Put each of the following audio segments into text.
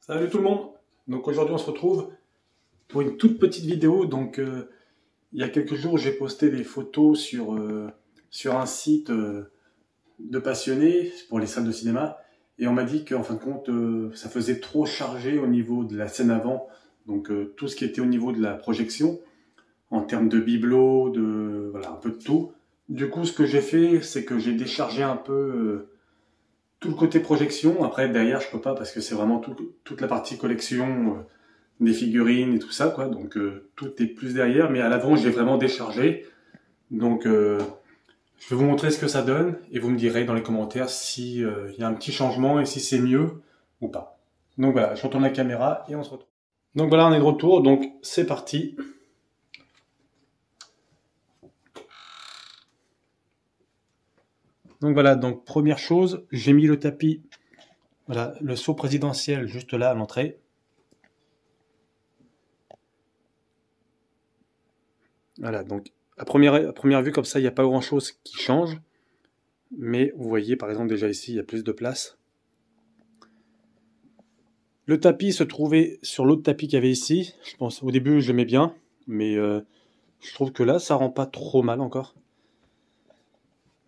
Salut tout le monde. Donc aujourd'hui on se retrouve pour une toute petite vidéo. Il y a quelques jours j'ai posté des photos sur un site de passionnés pour les salles de cinéma et on m'a dit qu'en fin de compte ça faisait trop chargé au niveau de la scène avant. Tout ce qui était au niveau de la projection en termes de bibelot, voilà, un peu de tout. Du coup ce que j'ai fait c'est que j'ai déchargé un peu tout le côté projection. Après derrière je peux pas parce que c'est vraiment toute la partie collection des figurines et tout ça quoi. Tout est plus derrière, mais à l'avant j'ai vraiment déchargé. Je vais vous montrer ce que ça donne et vous me direz dans les commentaires si y a un petit changement et si c'est mieux ou pas. Donc voilà, je retourne la caméra et on se retrouve. Donc voilà, on est de retour, donc c'est parti. Donc voilà, donc première chose, j'ai mis le tapis, voilà, le sceau présidentiel juste là à l'entrée. Voilà, donc à première vue comme ça, il n'y a pas grand chose qui change. Mais vous voyez par exemple déjà ici, il y a plus de place. Le tapis se trouvait sur l'autre tapis qu'il y avait ici. Je pense au début je l'aimais bien, mais je trouve que là ça rend pas trop mal encore.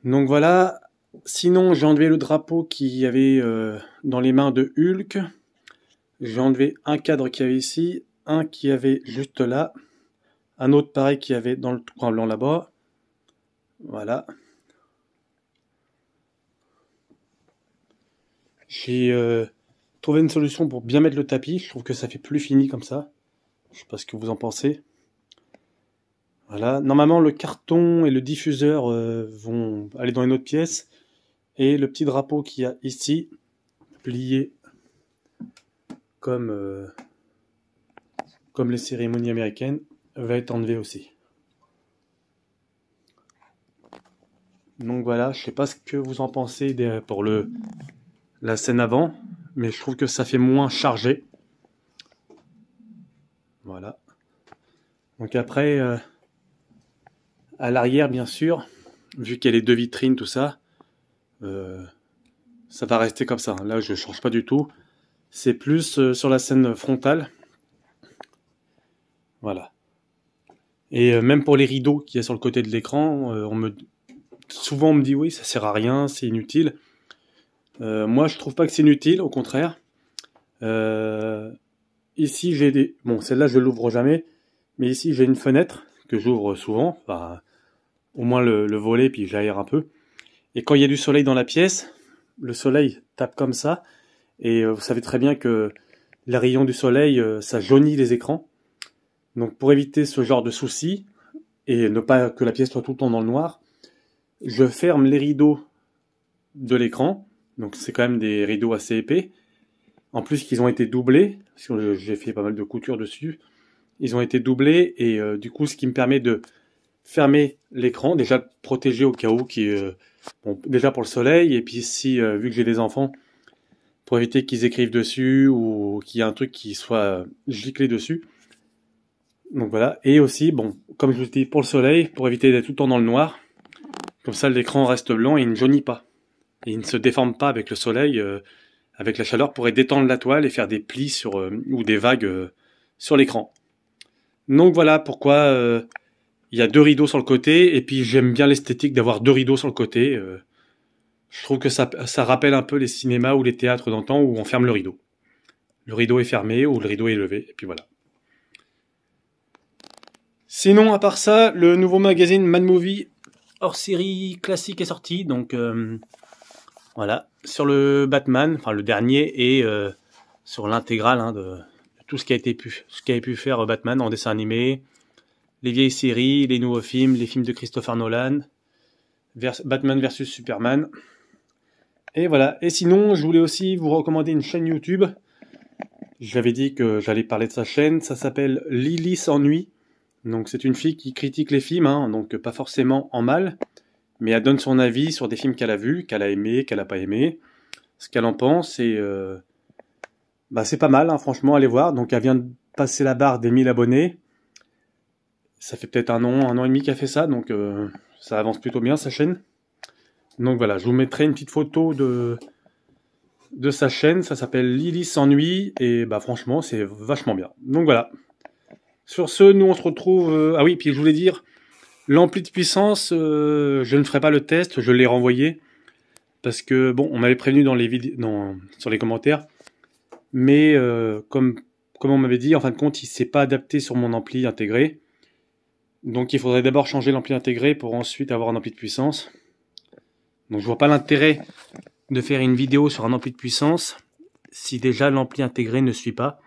Donc voilà. Sinon j'ai enlevé le drapeau qu'il y avait dans les mains de Hulk. J'ai enlevé un cadre qu'il y avait ici, un qui y avait juste là, un autre pareil qu'il y avait dans le coin blanc là-bas. Voilà. J'ai trouvé une solution pour bien mettre le tapis. Je trouve que ça fait plus fini comme ça. Je sais pas ce que vous en pensez. Voilà. Normalement, le carton et le diffuseur vont aller dans une autre pièce. Et le petit drapeau qu'il y a ici, plié comme les cérémonies américaines, va être enlevé aussi. Donc voilà, je sais pas ce que vous en pensez pour la scène avant, mais je trouve que ça fait moins chargé. Voilà. Donc après, à l'arrière, bien sûr, vu qu'il y a les deux vitrines, tout ça, ça va rester comme ça. Là, je change pas du tout. C'est plus sur la scène frontale. Voilà. Et même pour les rideaux qu'il y a sur le côté de l'écran, souvent on me dit oui, ça sert à rien, c'est inutile. Moi, je trouve pas que c'est inutile, au contraire. Ici, j'ai des... Bon, celle-là, je l'ouvre jamais. Mais ici, j'ai une fenêtre que j'ouvre souvent. Enfin, au moins le volet, puis j'aère un peu. Et quand il y a du soleil dans la pièce, le soleil tape comme ça. Et vous savez très bien que les rayons du soleil, ça jaunit les écrans. Donc pour éviter ce genre de soucis, et ne pas que la pièce soit tout le temps dans le noir, je ferme les rideaux de l'écran. Donc c'est quand même des rideaux assez épais. En plus qu'ils ont été doublés, parce que j'ai fait pas mal de coutures dessus. Ils ont été doublés et du coup ce qui me permet de fermer l'écran, déjà de protéger au cas où, bon, déjà pour le soleil, et puis si, vu que j'ai des enfants, pour éviter qu'ils écrivent dessus ou qu'il y ait un truc qui soit giclé dessus. Donc voilà, et aussi, bon, comme je vous dis, pour le soleil, pour éviter d'être tout le temps dans le noir, comme ça l'écran reste blanc et il ne jaunit pas. Et il ne se déforme pas avec le soleil, avec la chaleur, pourrait détendre la toile et faire des plis ou des vagues sur l'écran. Donc voilà pourquoi il y a deux rideaux sur le côté, et puis j'aime bien l'esthétique d'avoir deux rideaux sur le côté. Je trouve que ça rappelle un peu les cinémas ou les théâtres d'antan où on ferme le rideau. Le rideau est fermé ou le rideau est levé, et puis voilà. Sinon, à part ça, le nouveau magazine Mad Movie hors série classique est sorti, donc voilà, sur le Batman, enfin le dernier, et sur l'intégrale hein, de tout ce qui avait pu faire Batman en dessin animé, les vieilles séries, les nouveaux films, les films de Christopher Nolan, Batman vs Superman. Et voilà. Et sinon, je voulais aussi vous recommander une chaîne YouTube. J'avais dit que j'allais parler de sa chaîne. Ça s'appelle Lily s'ennuie. Donc c'est une fille qui critique les films, hein, donc pas forcément en mal, mais elle donne son avis sur des films qu'elle a vus, qu'elle a aimé, qu'elle n'a pas aimé, ce qu'elle en pense. Et c'est pas mal, hein, franchement, allez voir. Donc elle vient de passer la barre des 1000 abonnés. Ça fait peut-être un an et demi qu'elle fait ça, donc ça avance plutôt bien sa chaîne. Donc voilà, je vous mettrai une petite photo de sa chaîne. Ça s'appelle Lily s'ennuie et bah franchement c'est vachement bien. Donc voilà. Sur ce, nous on se retrouve... Ah oui, puis je voulais dire, l'ampli de puissance, je ne ferai pas le test, je l'ai renvoyé. Parce que, bon, on m'avait prévenu dans les sur les commentaires. Mais comme on m'avait dit, en fin de compte, il ne s'est pas adapté sur mon ampli intégré. Donc il faudrait d'abord changer l'ampli intégré pour ensuite avoir un ampli de puissance. Donc je vois pas l'intérêt de faire une vidéo sur un ampli de puissance si déjà l'ampli intégré ne suit pas.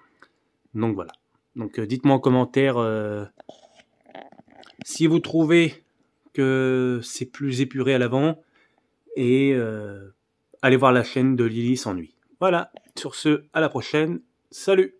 Donc voilà. Donc dites-moi en commentaire si vous trouvez que c'est plus épuré à l'avant. Et allez voir la chaîne de Lily s'ennuie. Voilà, sur ce, à la prochaine, salut!